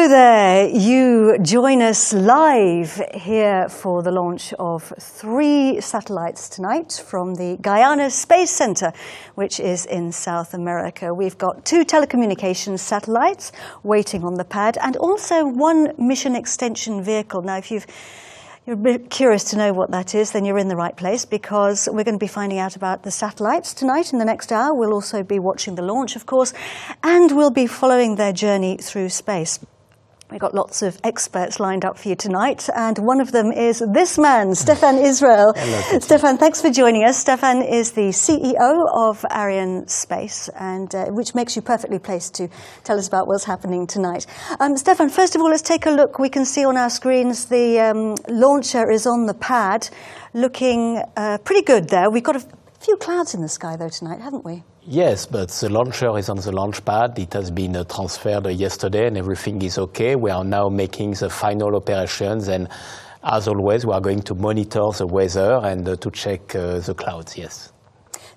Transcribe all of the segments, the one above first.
Hello there, you join us live here for the launch of 3 satellites tonight from the ArianeSpace Center, which is in South America. We've got 2 telecommunications satellites waiting on the pad and also 1 mission extension vehicle. Now, if you're a bit curious to know what that is, then you're in the right place, because we're going to be finding out about the satellites tonight in the next hour. We'll also be watching the launch, of course, and we'll be following their journey through space. We've got lots of experts lined up for you tonight, and one of them is this man, Stefan Israel. Hello. Stefan, thanks for joining us. Stefan is the CEO of ArianeSpace, and which makes you perfectly placed to tell us about what's happening tonight. Stefan, first of all, let's take a look. We can see on our screens the launcher is on the pad, looking pretty good there. We've got a few clouds in the sky, though, tonight, haven't we? Yes, but the launcher is on the launch pad. It has been transferred yesterday and everything is okay. We are now making the final operations, and as always, we are going to monitor the weather and to check the clouds, yes.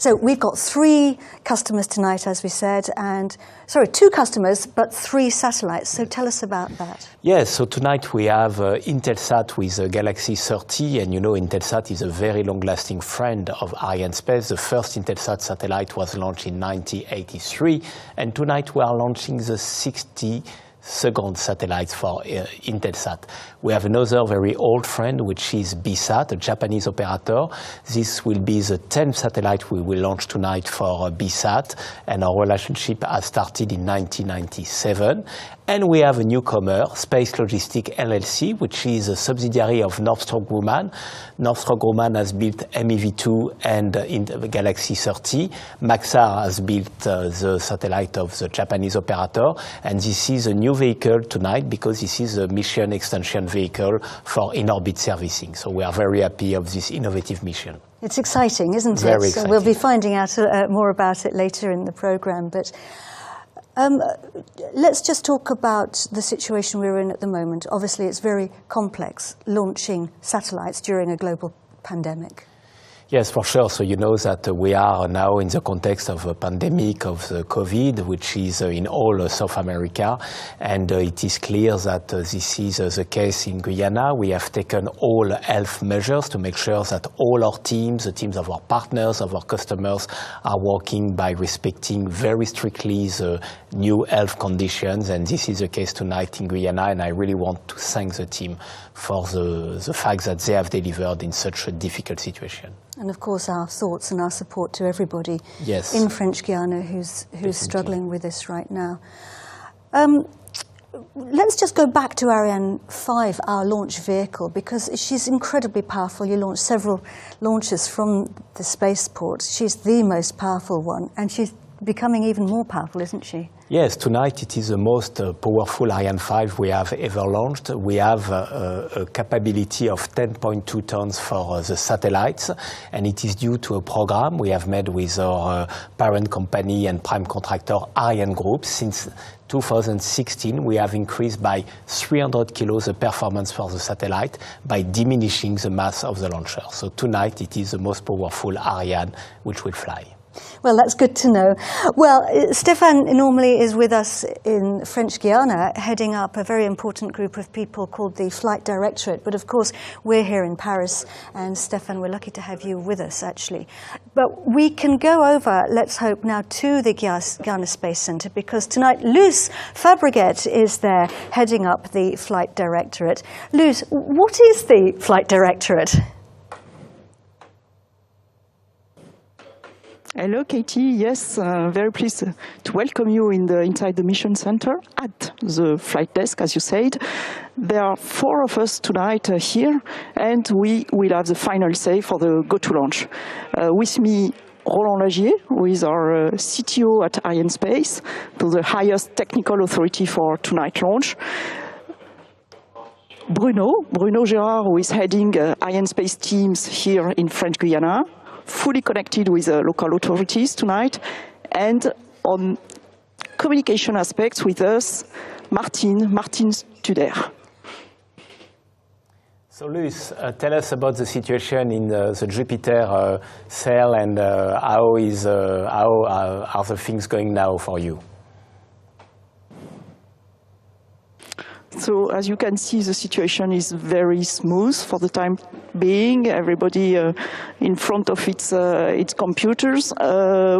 So we've got 3 customers tonight, as we said, and, sorry, 2 customers, but 3 satellites. So tell us about that. Yes, so tonight we have Intelsat with Galaxy 30, and you know Intelsat is a very long-lasting friend of ArianeSpace. The first Intelsat satellite was launched in 1983, and tonight we are launching the 62nd satellite for Intelsat. We have another very old friend, which is BSAT, a Japanese operator. This will be the 10th satellite we will launch tonight for BSAT, and our relationship has started in 1997. And we have a newcomer, Space Logistics LLC, which is a subsidiary of Northrop Grumman. Northrop Grumman has built MEV-2 and in the Galaxy 30. Maxar has built the satellite of the Japanese operator. And this is a new vehicle tonight because this is a mission extension vehicle for in-orbit servicing. So we are very happy of this innovative mission. It's exciting, isn't it? Very exciting. So we'll be finding out more about it later in the program. But let's just talk about the situation we're in at the moment. Obviously, it's very complex, launching satellites during a global pandemic. Yes, for sure. So you know that we are now in the context of a pandemic of the COVID, which is in all South America. And it is clear that this is the case in Guyana. We have taken all health measures to make sure that all our teams, the teams of our partners, of our customers, are working by respecting very strictly the new health conditions. And this is the case tonight in Guyana. And I really want to thank the team for the fact that they have delivered in such a difficult situation. And of course, our thoughts and our support to everybody yes. in French Guiana who's struggling with this right now. Let's just go back to Ariane 5, our launch vehicle, because she's incredibly powerful. You launched several launches from the spaceport. She's the most powerful one, and she's becoming even more powerful, isn't she? Yes, tonight it is the most powerful Ariane 5 we have ever launched. We have a capability of 10.2 tons for the satellites, and it is due to a program we have made with our parent company and prime contractor Ariane Group. Since 2016, we have increased by 300 kilos the performance for the satellite by diminishing the mass of the launcher. So tonight it is the most powerful Ariane which will fly. Well, that's good to know. Well, Stefan normally is with us in French Guiana, heading up a very important group of people called the Flight Directorate. But of course, we're here in Paris, and Stefan, we're lucky to have you with us, actually. But we can go over, let's hope, now to the Guyana Space Center, because tonight Luce Fabregat is there, heading up the Flight Directorate. Luce, what is the Flight Directorate? Hello, Katie. Yes, very pleased to welcome you inside the Mission Center at the flight desk, as you said. There are 4 of us tonight here, and we will have the final say for the go-to launch. With me, Roland Lagier, who is our CTO at ArianeSpace, the highest technical authority for tonight's launch. Bruno Gérard, who is heading ArianeSpace teams here in French Guiana, fully connected with local authorities tonight, and on communication aspects with us, Martin Studer. So Luce, tell us about the situation in the Jupiter cell, and how are the things going now for you? So as you can see, the situation is very smooth for the time being. Everybody in front of its computers.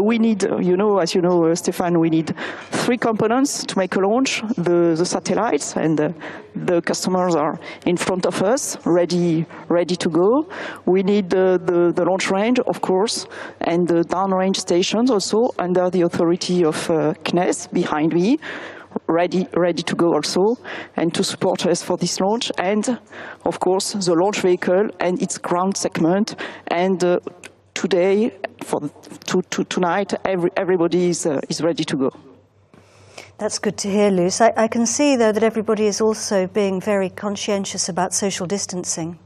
We need, as you know, Stefan, we need 3 components to make a launch. The satellites, and the customers are in front of us, ready to go. We need the launch range, of course, and the downrange stations also under the authority of CNES behind me. Ready to go also, and to support us for this launch, and of course the launch vehicle and its ground segment. And today, tonight, everybody is ready to go. That's good to hear, Luce. I can see, though, that everybody is also being very conscientious about social distancing.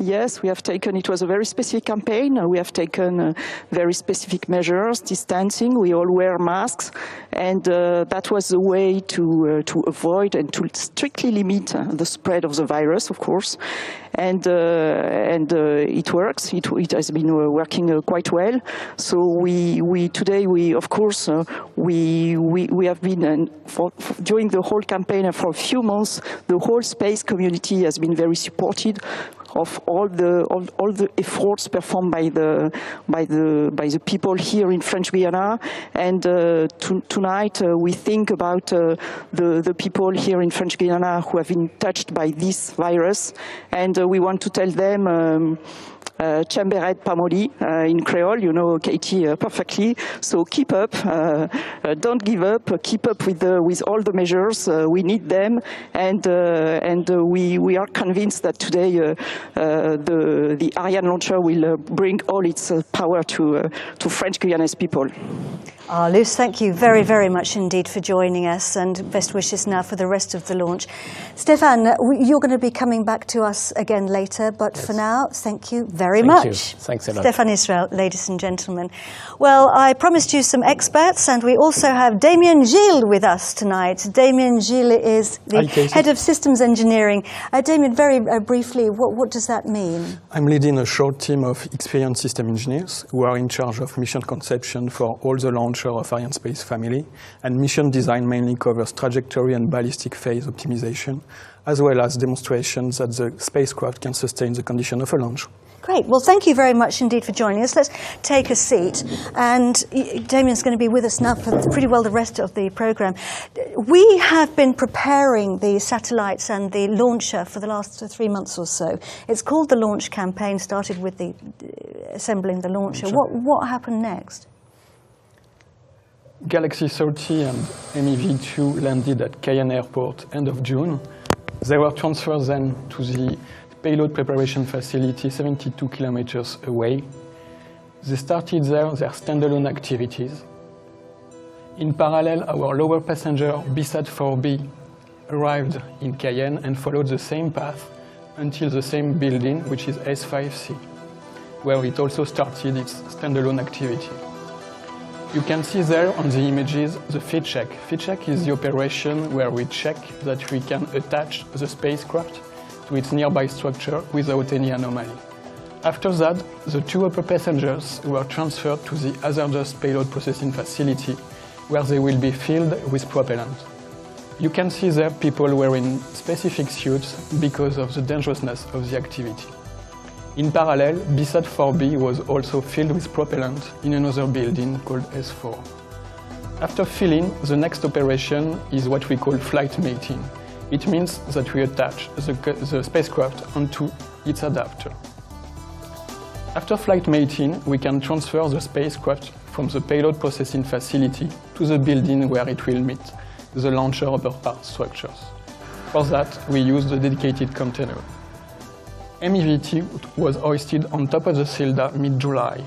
Yes, we have taken, it was a very specific campaign. We have taken very specific measures, distancing. We all wear masks, and that was the way to avoid and to strictly limit the spread of the virus, of course. And it works. It has been working quite well. So today of course we have been during the whole campaign and for a few months, the whole space community has been very supported of all the efforts performed by the people here in French Guiana. And tonight we think about the people here in French Guiana who have been touched by this virus, and we want to tell them Chamberet Pamoli in Creole, you know Katie perfectly. So keep up, don't give up, keep up with all the measures. We need them, and we are convinced that today the Ariane launcher will bring all its power to French Guyanese people. Luce, thank you very, very much indeed for joining us, and best wishes now for the rest of the launch. Stefan, you're going to be coming back to us again later, but yes, for now, thank you very much. You. Thanks a lot. Stefan Israel, ladies and gentlemen. Well, I promised you some experts, and we also have Damien Gilles with us tonight. Damien Gilles is the head of systems engineering. Damien, very briefly, what does that mean? I'm leading a short team of experienced system engineers who are in charge of mission conception for all the launch of ArianeSpace family, and mission design mainly covers trajectory and ballistic phase optimization, as well as demonstrations that the spacecraft can sustain the condition of a launch. Great. Well, thank you very much indeed for joining us. Let's take a seat. And Damien's going to be with us now for pretty well the rest of the program. We have been preparing the satellites and the launcher for the last 3 months or so. It's called the launch campaign, started with the assembling the launcher. What happened next? Galaxy 30 and MEV-2 landed at Cayenne Airport end of June. They were transferred then to the payload preparation facility 72 kilometers away. They started there their standalone activities. In parallel, our lower passenger BSAT-4B arrived in Cayenne and followed the same path until the same building, which is S5C, where it also started its standalone activity. You can see there on the images the feed check. Feed check is the operation where we check that we can attach the spacecraft to its nearby structure without any anomaly. After that, the 2 upper passengers were transferred to the hazardous payload processing facility, where they will be filled with propellant. You can see there people wearing specific suits because of the dangerousness of the activity. In parallel, BSAT-4B was also filled with propellant in another building called S4. After filling, the next operation is what we call flight mating. It means that we attach the spacecraft onto its adapter. After flight mating, we can transfer the spacecraft from the payload processing facility to the building where it will meet the launcher upper part structures. For that, we use the dedicated container. MEV-2 was hoisted on top of the Silda mid-July.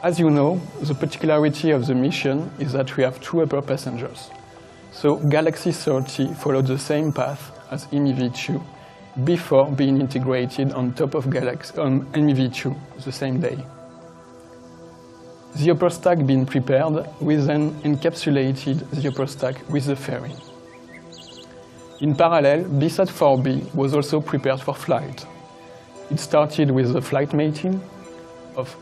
As you know, the particularity of the mission is that we have 2 upper passengers. So Galaxy 30 followed the same path as MEV-2 before being integrated on top of MEV-2 the same day. The upper stack being prepared, we then encapsulated the upper stack with the fairing. In parallel, BSAT-4B was also prepared for flight. It started with the flight mating of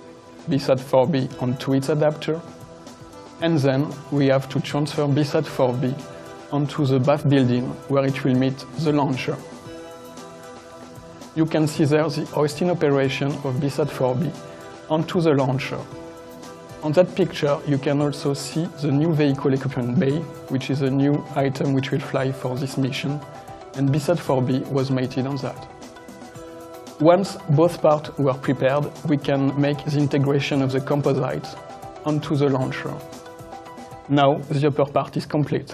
BSAT-4B onto its adapter. And then we have to transfer BSAT-4B onto the BAF building where it will meet the launcher. You can see there the hoisting operation of BSAT-4B onto the launcher. On that picture, you can also see the new vehicle equipment bay, which is a new item which will fly for this mission, and BSAT-4B was mated on that. Once both parts were prepared, we can make the integration of the composite onto the launcher. Now the upper part is complete.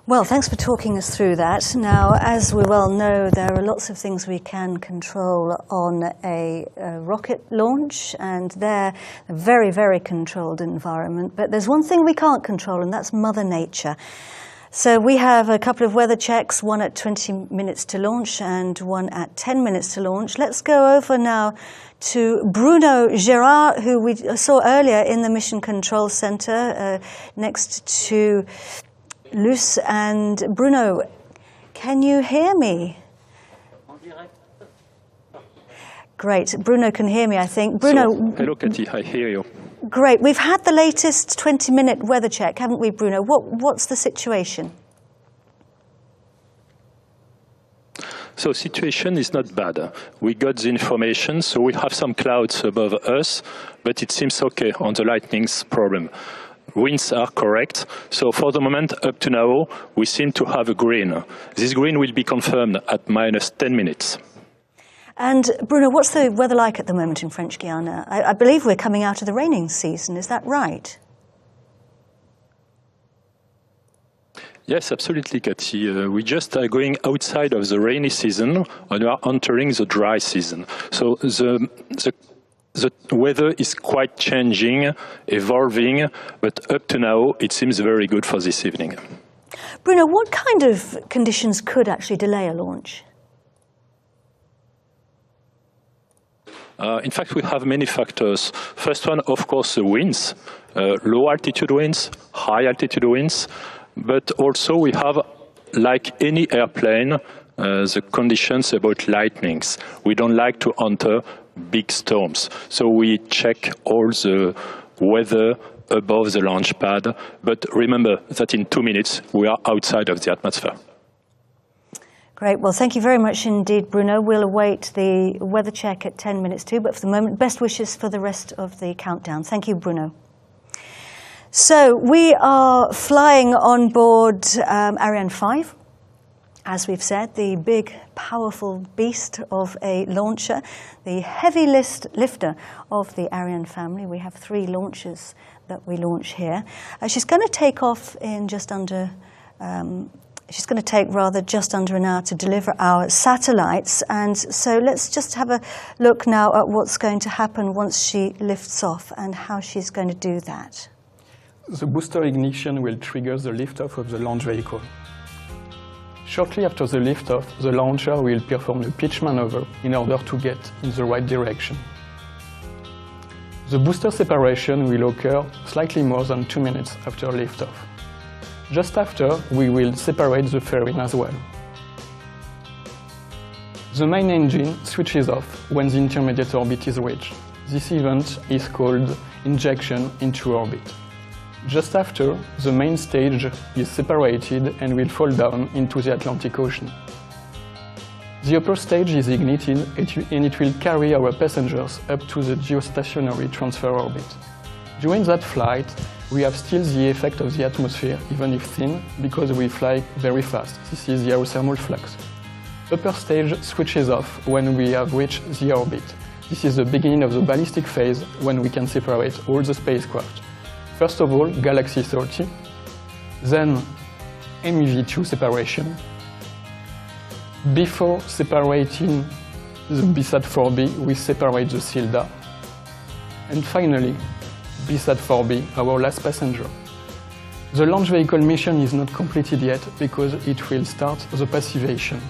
Well, thanks for talking us through that. Now, as we well know, there are lots of things we can control on a rocket launch, and they're a very, very controlled environment. But there's one thing we can't control, and that's Mother Nature. So we have a couple of weather checks, one at 20 minutes to launch and one at 10 minutes to launch. Let's go over now to Bruno Gérard, who we saw earlier in the Mission Control Center next to Luce. And Bruno, can you hear me? Great. Bruno can hear me, I think. Bruno. So, hello, Cathy. I hear you. Great. We've had the latest 20-minute weather check, haven't we, Bruno? What's the situation? So situation is not bad. We got the information, so we have some clouds above us, but it seems okay on the lightning's problem. Winds are correct. So for the moment, up to now, we seem to have a green. This green will be confirmed at minus 10 minutes. And Bruno, what's the weather like at the moment in French Guiana? I believe we're coming out of the raining season, is that right? Yes, absolutely, Cathy. We just are going outside of the rainy season and we are entering the dry season. So the weather is quite changing, evolving, but up to now it seems very good for this evening. Bruno, what kind of conditions could actually delay a launch? In fact, we have many factors. First one, of course, the winds, low altitude winds, high altitude winds, but also we have, like any airplane, the conditions about lightnings. We don't like to enter big storms, so we check all the weather above the launch pad, but remember that in 2 minutes we are outside of the atmosphere. Great. Well, thank you very much indeed, Bruno. We'll await the weather check at 10 minutes too, but for the moment, best wishes for the rest of the countdown. Thank you, Bruno. So we are flying on board Ariane 5. As we've said, the big, powerful beast of a launcher, the heavy lifter of the Ariane family. We have 3 launches that we launch here. She's going to take off in just under She's going to take just under an hour to deliver our satellites. And so let's just have a look now at what's going to happen once she lifts off and how she's going to do that. The booster ignition will trigger the liftoff of the launch vehicle. Shortly after the liftoff, the launcher will perform a pitch maneuver in order to get in the right direction. The booster separation will occur slightly more than 2 minutes after liftoff. Just after, we will separate the fairing as well. The main engine switches off when the intermediate orbit is reached. This event is called injection into orbit. Just after, the main stage is separated and will fall down into the Atlantic Ocean. The upper stage is ignited and it will carry our passengers up to the geostationary transfer orbit. During that flight, we have still the effect of the atmosphere, even if thin, because we fly very fast. This is the aerothermal flux. Upper stage switches off when we have reached the orbit. This is the beginning of the ballistic phase when we can separate all the spacecraft. First of all, Galaxy 30, then MEV2 separation. Before separating the BSAT-4B, we separate the SILDA. And finally, BSAT-4B, our last passenger. The launch vehicle mission is not completed yet because it will start the passivation.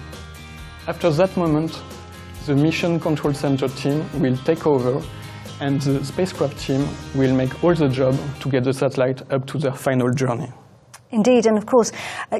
After that moment, the Mission Control Center team will take over and the spacecraft team will make all the job to get the satellite up to their final journey. Indeed, and of course,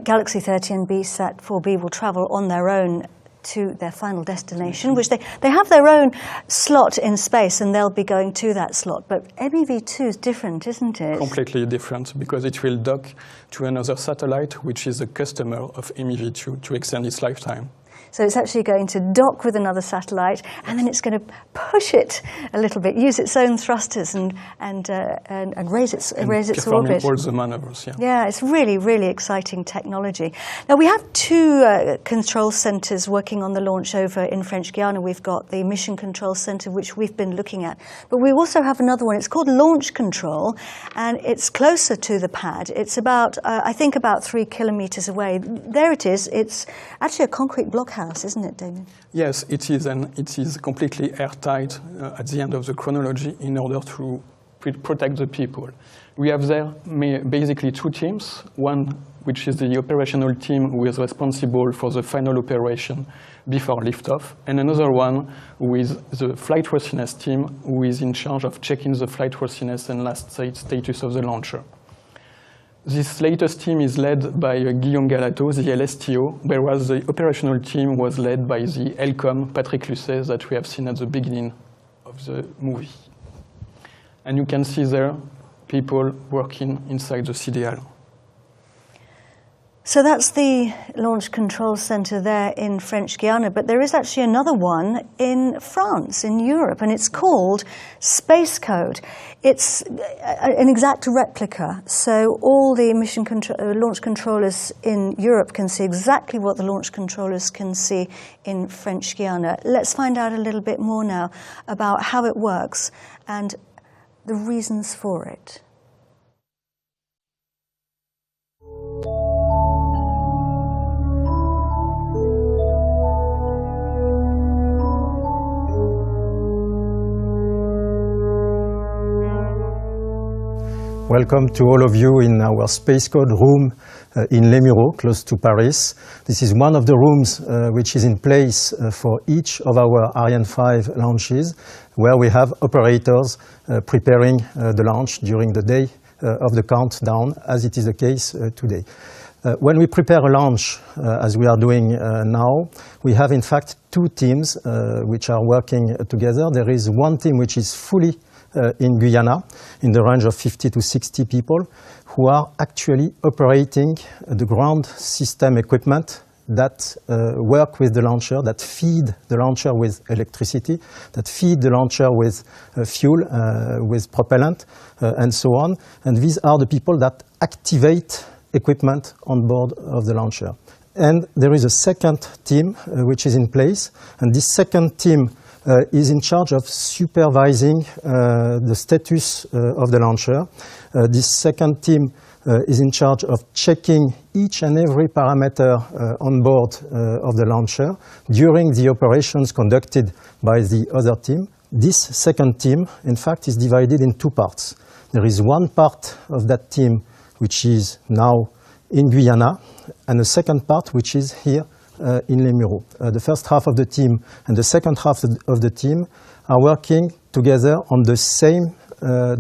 Galaxy 30 and BSAT-4B will travel on their own to their final destination, which they have their own slot in space and they'll be going to that slot. But MEV-2 is different, isn't it? Completely different, because it will dock to another satellite, which is a customer of MEV-2 to extend its lifetime. So it's actually going to dock with another satellite, and then it's going to push it a little bit, use its own thrusters, and raise its orbit. All the maneuvers, yeah. Yeah, it's really, really exciting technology. Now we have two control centres working on the launch over in French Guiana. We've got the Mission Control Centre, which we've been looking at, but we also have another one. It's called Launch Control, and it's closer to the pad. It's about, I think, about 3 kilometres away. There it is. It's actually a concrete blockhouse, isn't it, Damien? Yes, it is, and it is completely airtight at the end of the chronology in order to protect the people. We have there basically two teams, one which is the operational team who is responsible for the final operation before liftoff, and another one with the flight worthiness team who is in charge of checking the flight worthiness and last status of the launcher. This latest team is led by Guillaume Galato, the LSTO, whereas the operational team was led by the LCOM, Patrick Lucet, that we have seen at the beginning of the movie. And you can see there people working inside the CDL. So that's the Launch Control Centre there in French Guiana, but there is actually another one in France, in Europe, and it's called Space Code. It's an exact replica, so all the launch controllers in Europe can see exactly what the launch controllers can see in French Guiana. Let's find out a little bit more now about how it works and the reasons for it. Welcome to all of you in our Space Code room in Les Mureaux, close to Paris. This is one of the rooms which is in place for each of our Ariane 5 launches, where we have operators preparing the launch during the day of the countdown, as it is the case today. When we prepare a launch, as we are doing now, we have in fact two teams which are working together. There is one team which is fully in Guyana, in the range of 50 to 60 people, who are actually operating the ground system equipment that work with the launcher, that feed the launcher with electricity, that feed the launcher with fuel, with propellant, and so on. And these are the people that activate equipment on board of the launcher. And there is a second team which is in place, and this second team is in charge of supervising the status of the launcher. This second team is in charge of checking each and every parameter on board of the launcher during the operations conducted by the other team. This second team, in fact, is divided in two parts. There is one part of that team which is now in Guyana, and a second part which is here in Les Mureaux. The first half of the team and the second half of the team are working together on the same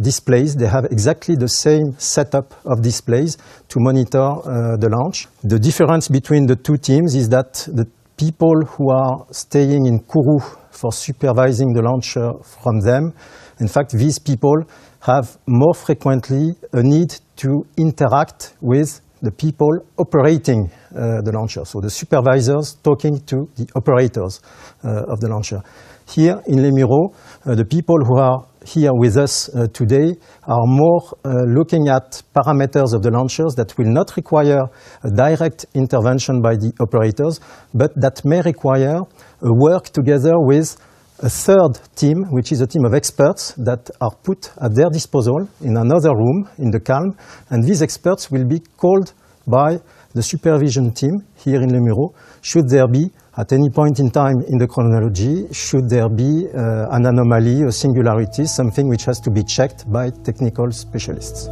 displays. They have exactly the same setup of displays to monitor the launch. The difference between the two teams is that the people who are staying in Kourou for supervising the launcher from them, in fact, these people have more frequently a need to interact with the people operating the launcher, so the supervisors talking to the operators of the launcher. Here in Les Mureaux, the people who are here with us today are more looking at parameters of the launchers that will not require a direct intervention by the operators, but that may require a work together with a third team, which is a team of experts that are put at their disposal in another room in the calm, and these experts will be called by the supervision team here in Les Mureaux, should there be, at any point in time in the chronology, should there be an anomaly, a singularity, something which has to be checked by technical specialists.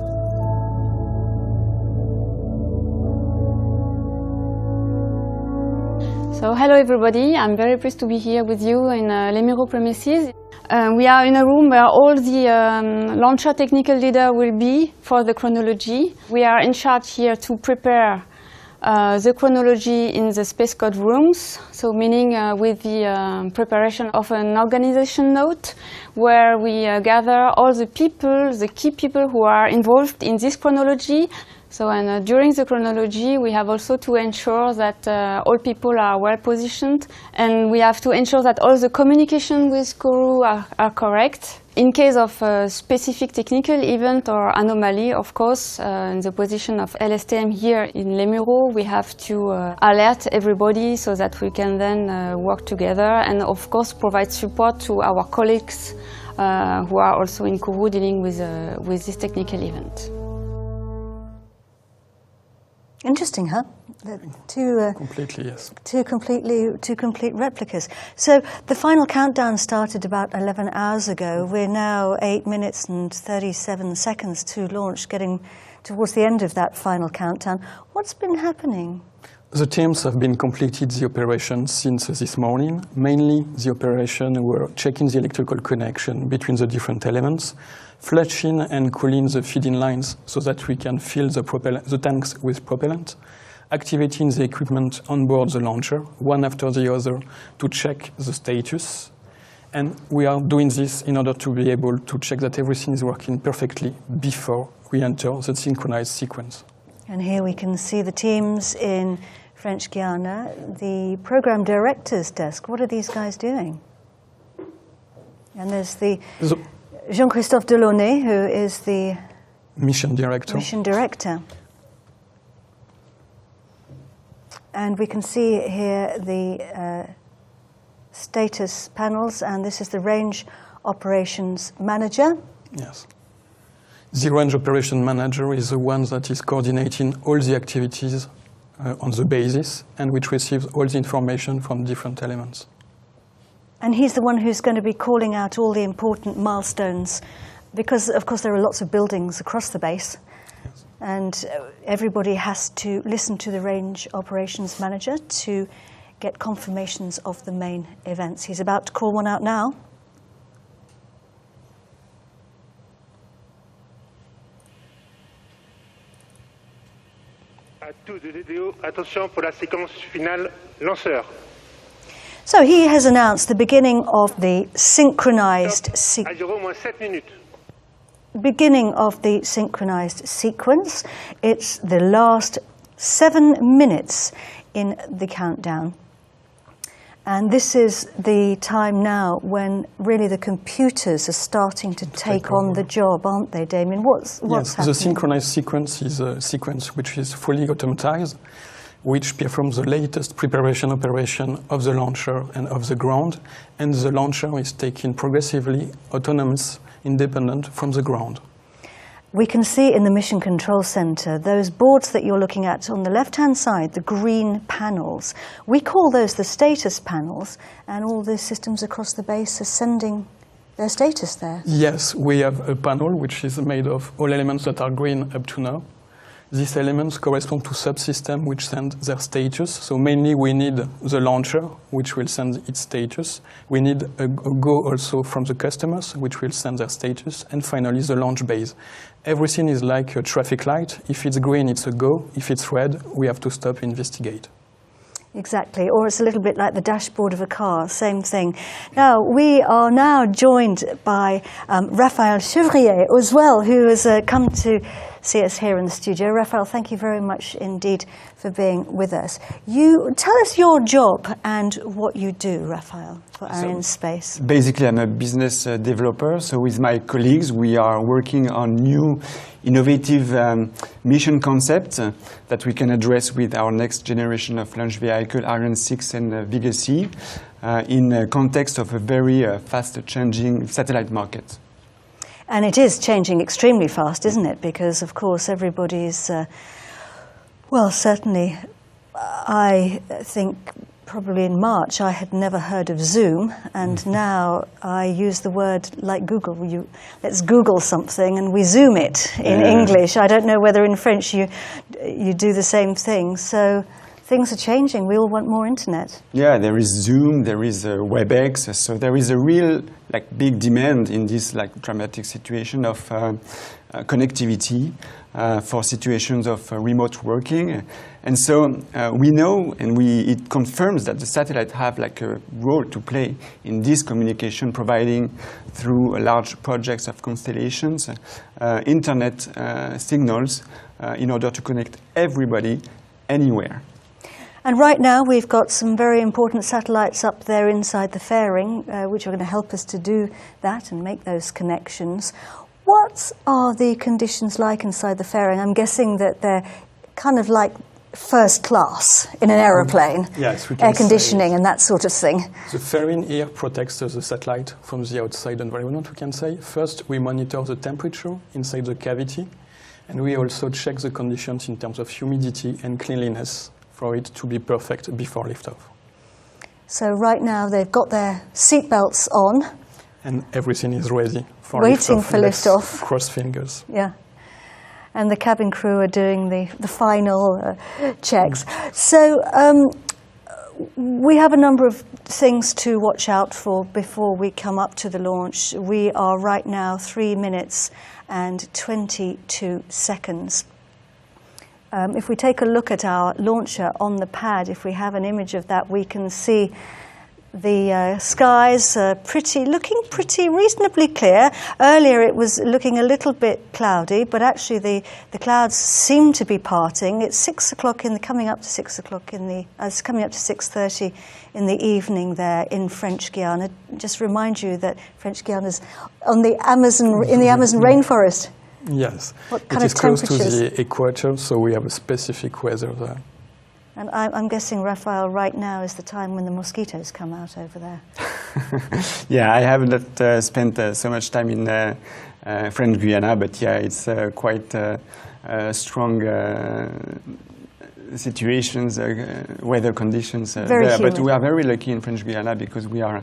So hello everybody, I'm very pleased to be here with you in Les Mureaux premises. We are in a room where all the launcher technical leader will be for the chronology. We are in charge here to prepare the chronology in the space code rooms, so meaning with the preparation of an organization note where we gather all the people, the key people who are involved in this chronology. So, and during the chronology, we have also to ensure that all people are well positioned, and we have to ensure that all the communication with Kourou are correct. In case of a specific technical event or anomaly, of course, in the position of LSTM here in Les Mureaux, we have to alert everybody so that we can then work together and, of course, provide support to our colleagues who are also in Kourou dealing with this technical event. Interesting, huh? Completely, yes. Two complete replicas. So the final countdown started about 11 hours ago. We're now 8 minutes and 37 seconds to launch, getting towards the end of that final countdown. What's been happening? The teams have been completed the operation since this morning. Mainly the operation were checking the electrical connection between the different elements, flushing and cooling the feeding lines so that we can fill the tanks with propellant, activating the equipment on board the launcher, one after the other, to check the status. And we are doing this in order to be able to check that everything is working perfectly before we enter the synchronized sequence. And here we can see the teams in French Guiana, the program director's desk. What are these guys doing? And there's the Jean-Christophe Delaunay, who is the mission director. And we can see here the status panels, and this is the range operations manager. Yes. The range operation manager is the one that is coordinating all the activities on the basis and which receives all the information from different elements. And he's the one who's going to be calling out all the important milestones, because, of course, there are lots of buildings across the base. Yes. And everybody has to listen to the range operations manager to get confirmations of the main events. He's about to call one out now. À tous de DDO, attention pour la séquence finale lanceur. So he has announced the beginning of the synchronized sequence. It's the last 7 minutes in the countdown. And this is the time now when really the computers are starting to take on the job, aren't they, Damien? What's happening? The synchronized sequence is a sequence which is fully automatized, which performs the latest preparation operation of the launcher and of the ground, and the launcher is taken progressively autonomous, independent from the ground. We can see in the Mission Control Center those boards that you're looking at on the left-hand side, the green panels. We call those the status panels, and all the systems across the base are sending their status there. Yes, we have a panel which is made of all elements that are green up to now. These elements correspond to subsystems which send their status. So mainly we need the launcher, which will send its status. We need a go also from the customers, which will send their status. And finally, the launch base. Everything is like a traffic light. If it's green, it's a go. If it's red, we have to stop, investigate. Exactly, or it's a little bit like the dashboard of a car, same thing. Now, we are now joined by Raphael Chevrier as well, who has come to see us here in the studio. Raphael, thank you very much indeed for being with us. You tell us your job and what you do, Raphael, for ArianeSpace. Basically, I'm a business developer, so with my colleagues, we are working on new innovative mission concepts that we can address with our next generation of launch vehicle, Ariane 6 and Vega C, in the context of a very fast-changing satellite market. And it is changing extremely fast, isn't it? Because, of course, everybody's, well, certainly, I think probably in March I had never heard of Zoom, and now I use the word like Google. Let's Google something and we Zoom it in English. I don't know whether in French you do the same thing. So things are changing. We all want more internet. Yeah, there is Zoom, there is WebEx, so there is a real big demand in this dramatic situation of connectivity. for situations of remote working. And so we know, and it confirms that the satellite have like a role to play in this communication, providing through large projects of constellations, internet signals in order to connect everybody anywhere. And right now we've got some very important satellites up there inside the fairing, which are going to help us to do that and make those connections. What are the conditions like inside the fairing? I'm guessing that they're kind of like first class in an aeroplane, yes, we can air conditioning and that sort of thing. The fairing here protects the satellite from the outside environment, we can say. First, we monitor the temperature inside the cavity, and we also check the conditions in terms of humidity and cleanliness for it to be perfect before liftoff. So right now they've got their seatbelts on. And everything is ready for waiting liftoff. for liftoff. Cross fingers. Yeah. And the cabin crew are doing the final checks. So we have a number of things to watch out for before we come up to the launch. We are right now 3 minutes and 22 seconds. If we take a look at our launcher on the pad, if we have an image of that, we can see the skies looking pretty reasonably clear. Earlier it was looking a little bit cloudy, but actually the clouds seem to be parting. It's 6 o'clock coming up to 6 o'clock it's coming up to 6:30 in the evening there in French Guiana. Just remind you that French Guiana is on the Amazon, in the Amazon rainforest. Yes. What kind it of is close to temperatures? the equator, so we have a specific weather there. And I'm guessing, Raphael, right now is the time when the mosquitoes come out over there. Yeah, I have not spent so much time in French Guiana, but yeah, it's quite strong situations, weather conditions there. But we are very lucky in French Guiana because we are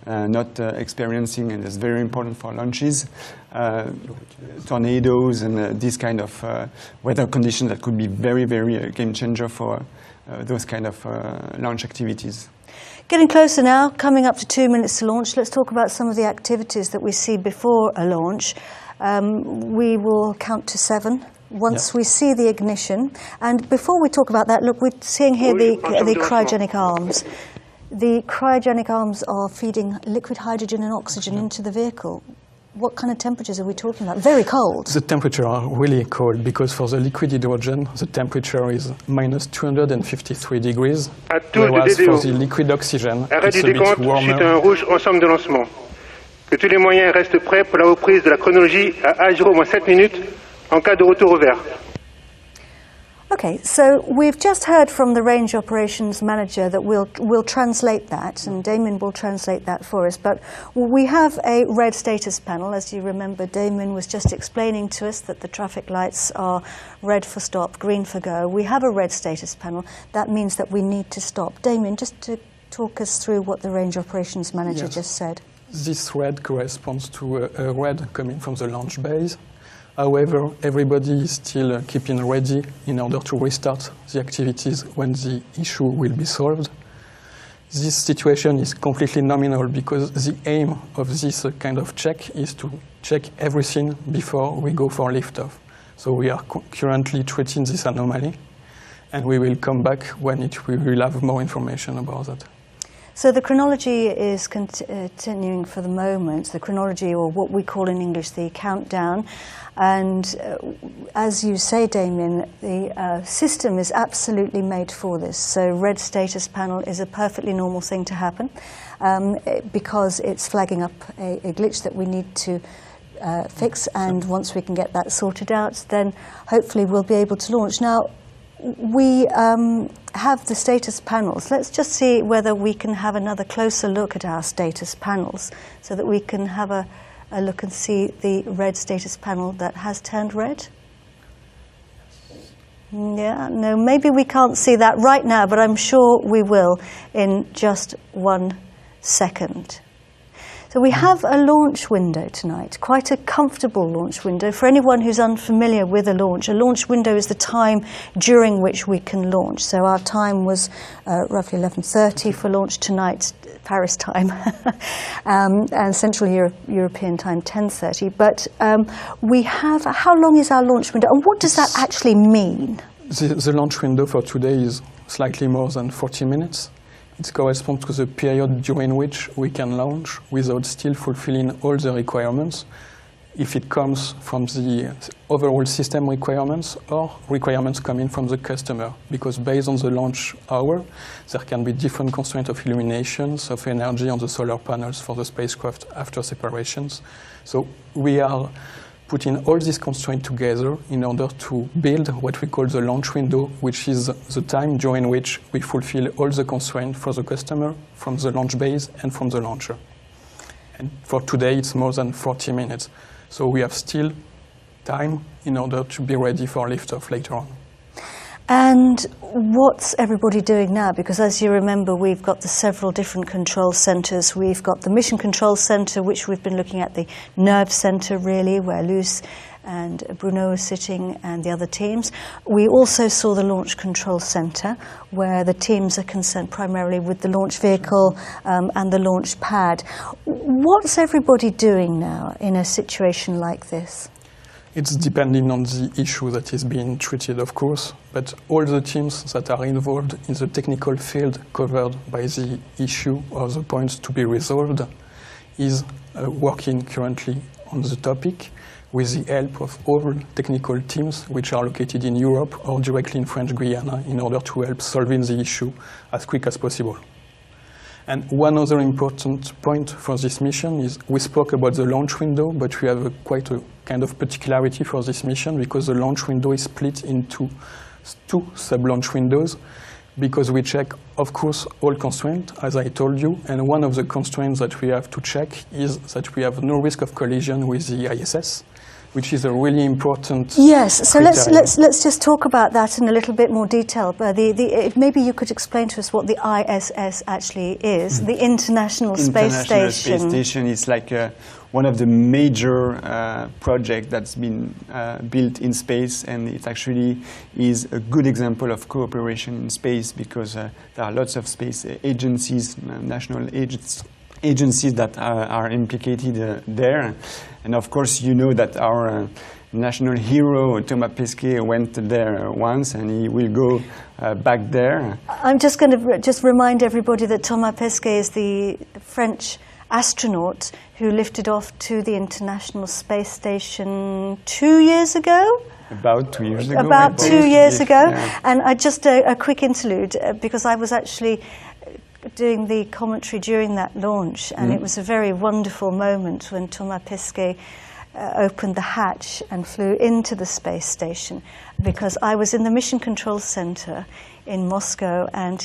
not experiencing, and it's very important for launches, tornadoes and this kind of weather conditions that could be very, very game changer for those kind of launch activities. Getting closer now, coming up to 2 minutes to launch. Let's talk about some of the activities that we see before a launch. We will count to 7 once we see the ignition. And before we talk about that, look, we're seeing here the cryogenic arms. The cryogenic arms are feeding liquid hydrogen and oxygen into the vehicle. What kind of temperatures are we talking about? Very cold. The temperatures are really cold because for the liquid hydrogen, the temperature is minus 253 degrees, whereas for the liquid oxygen, it's a bit warmer. Chute un rouge ensemble de lancement. Que tous les moyens restent prêts pour la reprise de la chronologie à 0-7 minutes en cas de retour au vert. Okay, so we've just heard from the range operations manager that we'll translate that, and Damien will translate that for us. But we have a red status panel. As you remember, Damien was just explaining to us that the traffic lights are red for stop, green for go. We have a red status panel. That means that we need to stop. Damien, just to talk us through what the range operations manager just said. This red corresponds to a red coming from the launch base. However, everybody is still keeping ready in order to restart the activities when the issue will be solved. This situation is completely nominal because the aim of this kind of check is to check everything before we go for liftoff. So we are currently treating this anomaly, and we will come back when we will have more information about that. So the chronology is continuing for the moment, the chronology, or what we call in English the countdown. And as you say, Damien, the system is absolutely made for this. So red status panel is a perfectly normal thing to happen because it's flagging up a glitch that we need to fix. And once we can get that sorted out, then hopefully we'll be able to launch. Now, we have the status panels. Let's just see whether we can have another closer look at our status panels so that we can have a look and see the red status panel that has turned red. Yeah, no, maybe we can't see that right now, but I'm sure we will in just 1 second. So we have a launch window tonight, quite a comfortable launch window. For anyone who's unfamiliar with a launch window is the time during which we can launch. So our time was roughly 11:30 for launch tonight, Paris time, and Central European time 10:30. But we have, how long is our launch window, and what does that actually mean? The launch window for today is slightly more than 40 minutes. It corresponds to the period during which we can launch without still fulfilling all the requirements, if it comes from the overall system requirements or requirements coming from the customer. Because based on the launch hour, there can be different constraints of illuminations, of energy on the solar panels for the spacecraft after separations. So we are putting all these constraints together in order to build what we call the launch window, which is the time during which we fulfill all the constraints for the customer from the launch base and from the launcher. And for today, it's more than 40 minutes. So we have still time in order to be ready for liftoff later on. And what's everybody doing now? Because as you remember, we've got the several different control centres. We've got the Mission Control Centre, which we've been looking at, the nerve centre really, where Luce and Bruno are sitting and the other teams. We also saw the Launch Control Centre, where the teams are concerned primarily with the launch vehicle and the launch pad. What's everybody doing now in a situation like this? It's depending on the issue that is being treated, of course, but all the teams that are involved in the technical field covered by the issue or the points to be resolved is working currently on the topic with the help of all technical teams which are located in Europe or directly in French Guiana in order to help solving the issue as quick as possible. And one other important point for this mission is we spoke about the launch window, but we have quite a kind of particularity for this mission because the launch window is split into two sub-launch windows because we check, of course, all constraints, as I told you, and one of the constraints that we have to check is that we have no risk of collision with the ISS, which is a really important Yes, so criteria. let's just talk about that in a little bit more detail. Maybe you could explain to us what the ISS actually is, the International Space Station. International Space Station is like one of the major projects that's been built in space, and it actually is a good example of cooperation in space because there are lots of space agencies, national agencies that are implicated there. And of course, you know that our national hero, Thomas Pesquet, went there once, and he will go back there. I'm just going to remind everybody that Thomas Pesquet is the French astronaut who lifted off to the International Space Station 2 years ago? About 2 years ago. About 2 years ago. Yeah. And just a quick interlude, because I was actually doing the commentary during that launch, and it was a very wonderful moment when Thomas Pesquet opened the hatch and flew into the space station, because I was in the Mission Control Center in Moscow, and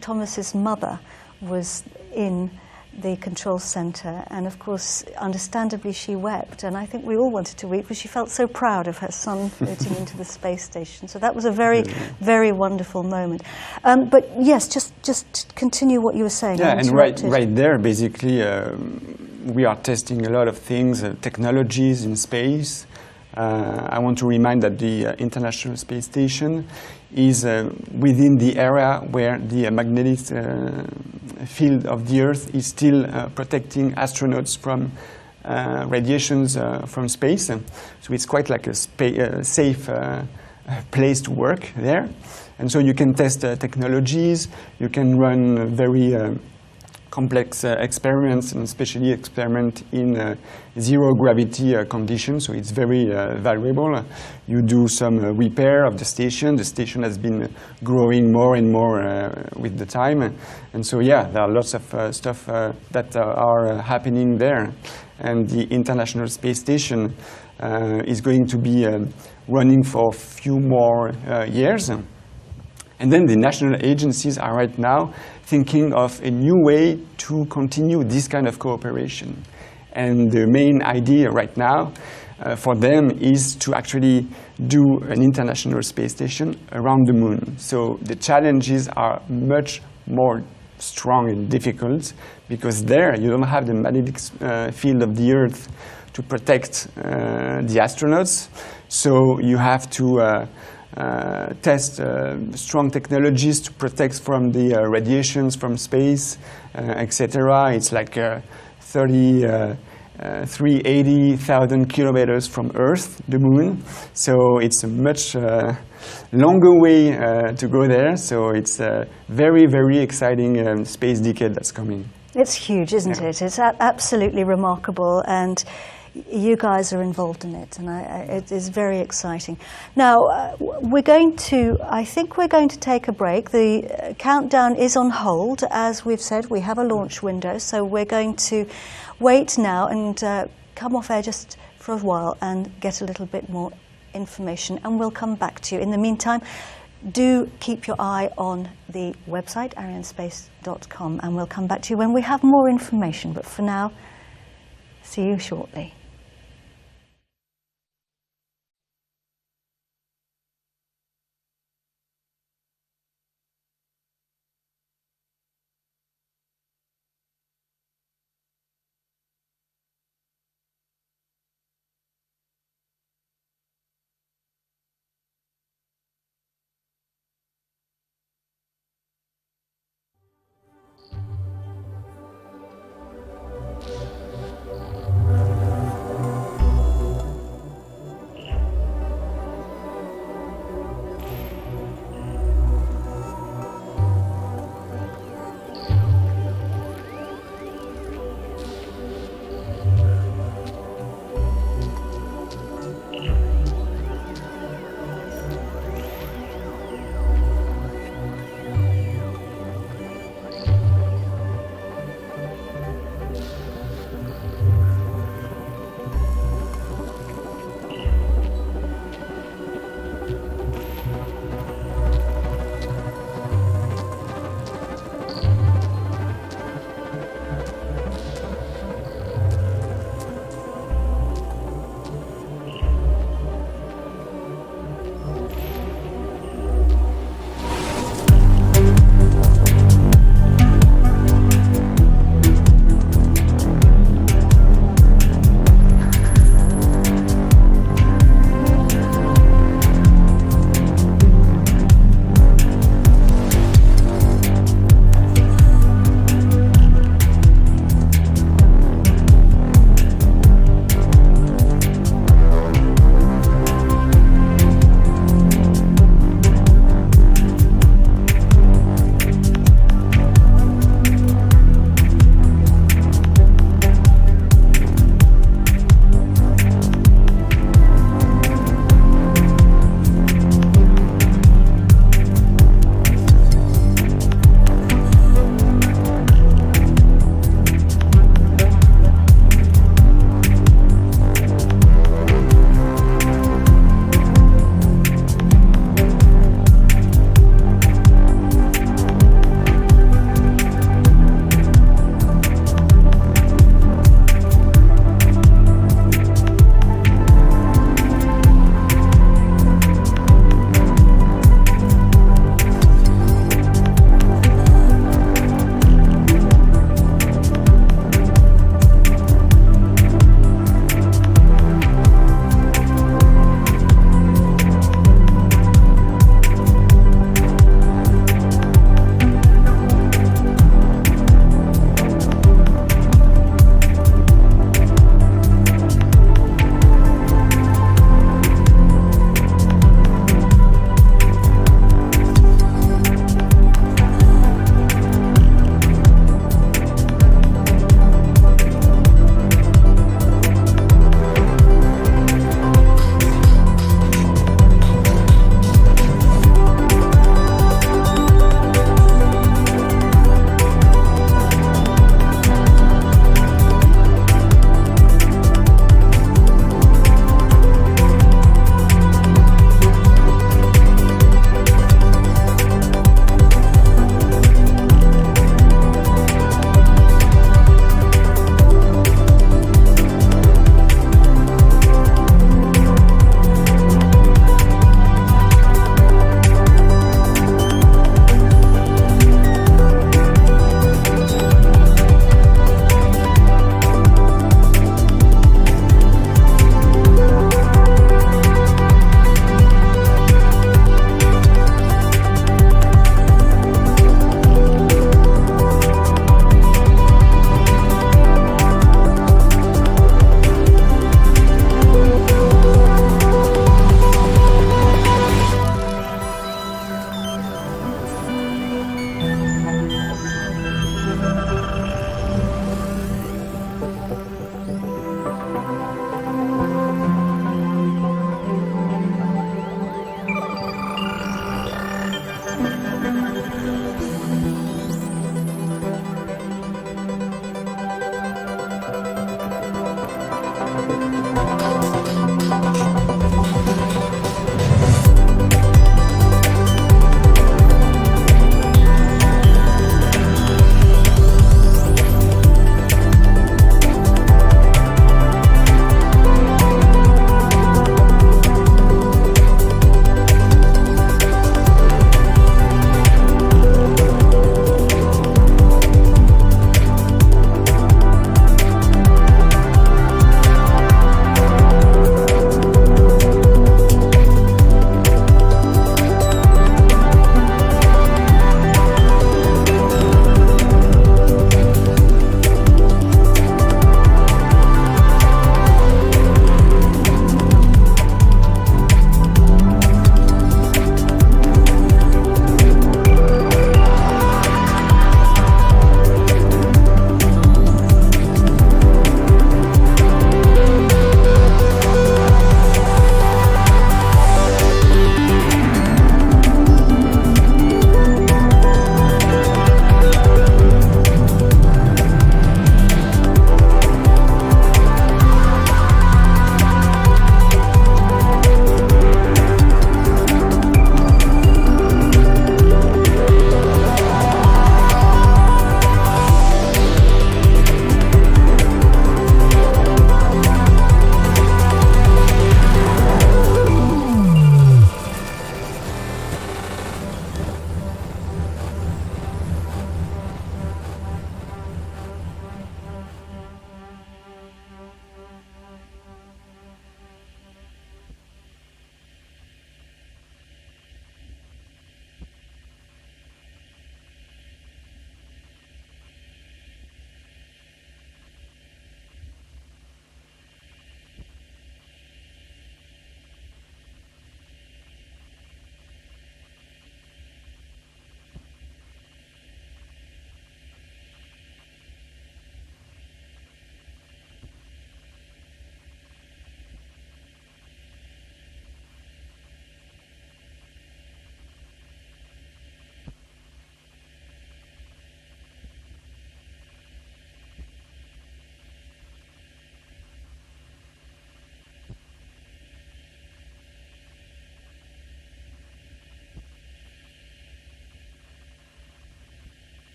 Thomas's mother was in the control center, and of course, understandably, she wept, and I think we all wanted to weep because she felt so proud of her son floating into the space station. So that was a very, very wonderful moment. But yes, just continue what you were saying. Yeah, and right there, basically, we are testing a lot of things, technologies in space. I want to remind that the International Space Station is within the area where the magnetic field of the Earth is still protecting astronauts from radiations from space. So it's quite like a safe place to work there. And so you can test technologies, you can run very complex experiments, and especially experiment in zero gravity conditions, so it's very valuable. You do some repair of the station. The station has been growing more and more with the time, and so yeah, there are lots of stuff that are happening there. And the International Space Station is going to be running for a few more years. And then the national agencies are right now thinking of a new way to continue this kind of cooperation. And the main idea right now for them is to actually do an International Space Station around the moon. So the challenges are much more strong and difficult, because there you don't have the magnetic field of the Earth to protect the astronauts. So you have to test strong technologies to protect from the radiations from space, etc. It's like 380,000 kilometers from Earth, the Moon. So it's a much longer way to go there. So it's a very, very exciting space decade that's coming. It's huge, isn't it? It's absolutely remarkable, and you guys are involved in it, and it is very exciting. Now, I think we're going to take a break. The countdown is on hold. As we've said, we have a launch window, so we're going to wait now and come off air just for a while and get a little bit more information, and we'll come back to you. In the meantime, do keep your eye on the website, ArianeSpace.com, and we'll come back to you when we have more information. But for now, see you shortly.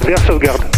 vers sauvegarde.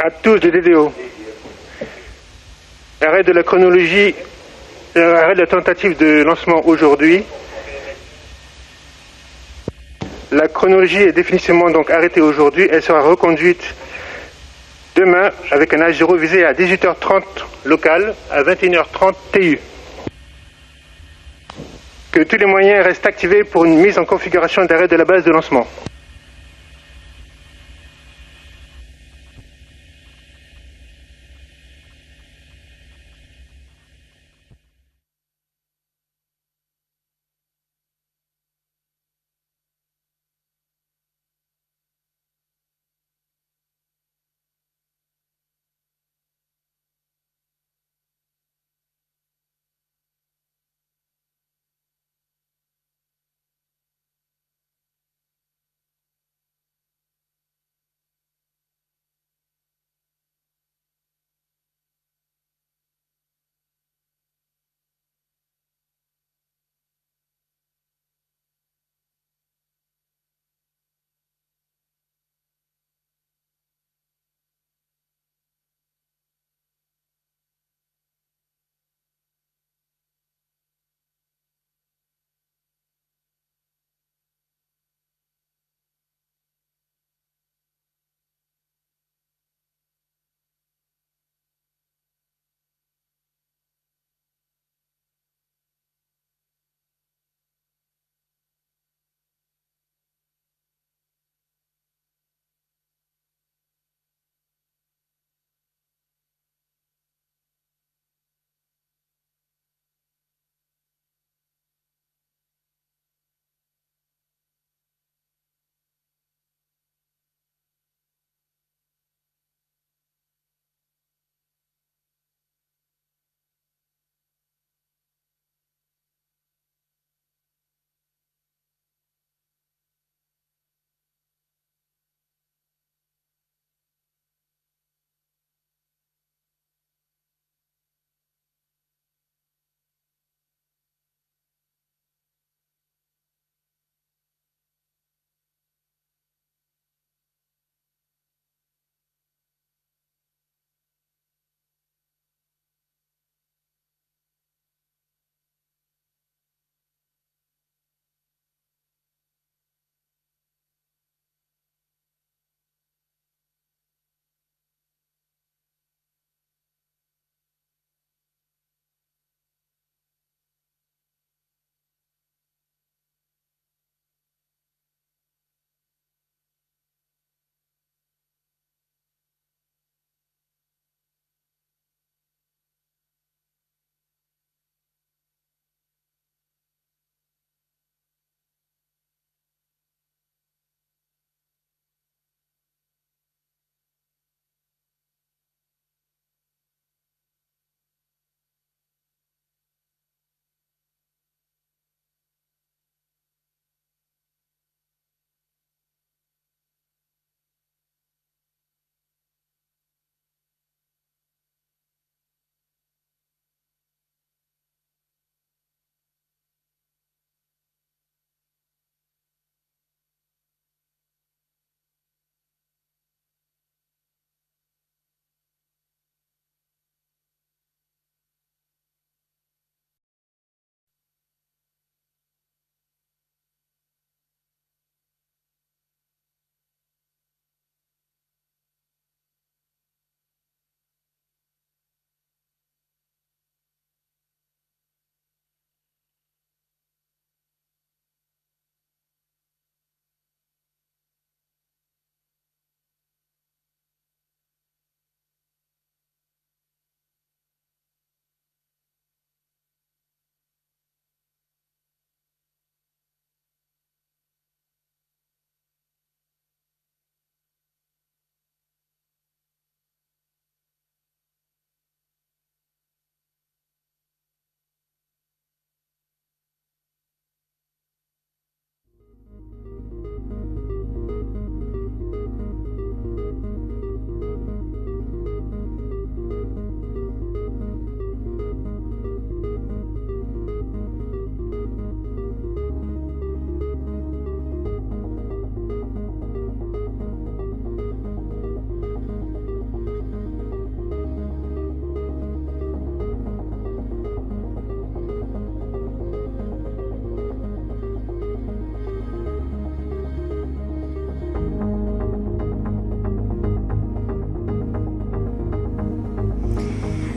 à tous de DDO. Arrêt de la chronologie, arrêt de la tentative de lancement aujourd'hui. La chronologie est définitivement donc arrêtée aujourd'hui. Elle sera reconduite demain avec un H0 visé à 18h30 local, à 21h30 TU. Que tous les moyens restent activés pour une mise en configuration d'arrêt de la base de lancement.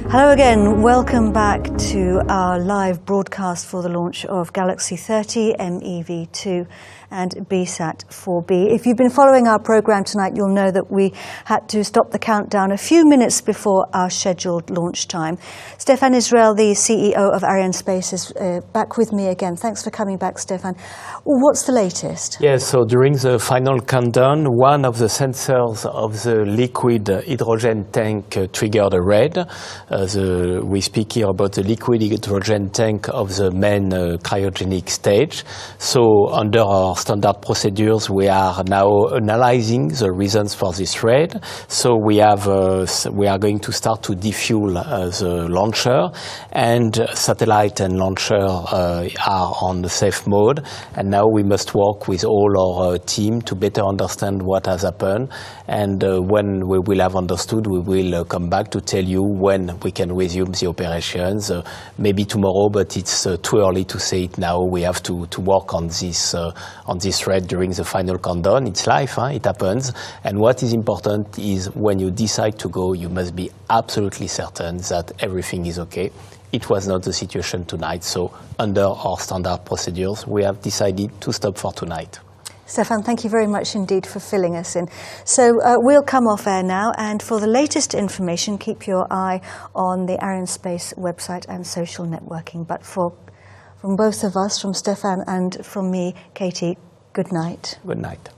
Hello again, welcome back to our live broadcast for the launch of Galaxy 30, MEV2 and BSat-4B. If you've been following our programme tonight, you'll know that we had to stop the countdown a few minutes before our scheduled launch time. Stéphane Israel, the CEO of ArianeSpace, is back with me again. Thanks for coming back, Stéphane. What's the latest? Yes, so during the final countdown, one of the sensors of the liquid hydrogen tank triggered a red. We speak here about the liquid hydrogen tank of the main cryogenic stage. So under our standard procedures, we are now analyzing the reasons for this red. So we are going to start to defuel the launcher, and satellite and launcher are on the safe mode. And now we must work with all our team to better understand what has happened. And when we will have understood, we will come back to tell you when we can resume the operations. Maybe tomorrow, but it's too early to say it now. We have to work on this thread during the final countdown. It's life, it happens. And what is important is when you decide to go, you must be absolutely certain that everything is okay. It was not the situation tonight, so under our standard procedures, we have decided to stop for tonight. Stéphane, thank you very much indeed for filling us in. So we'll come off air now, and for the latest information, keep your eye on the ArianeSpace website and social networking. But from both of us, from Stéphane and from me, Katie, good night. Good night.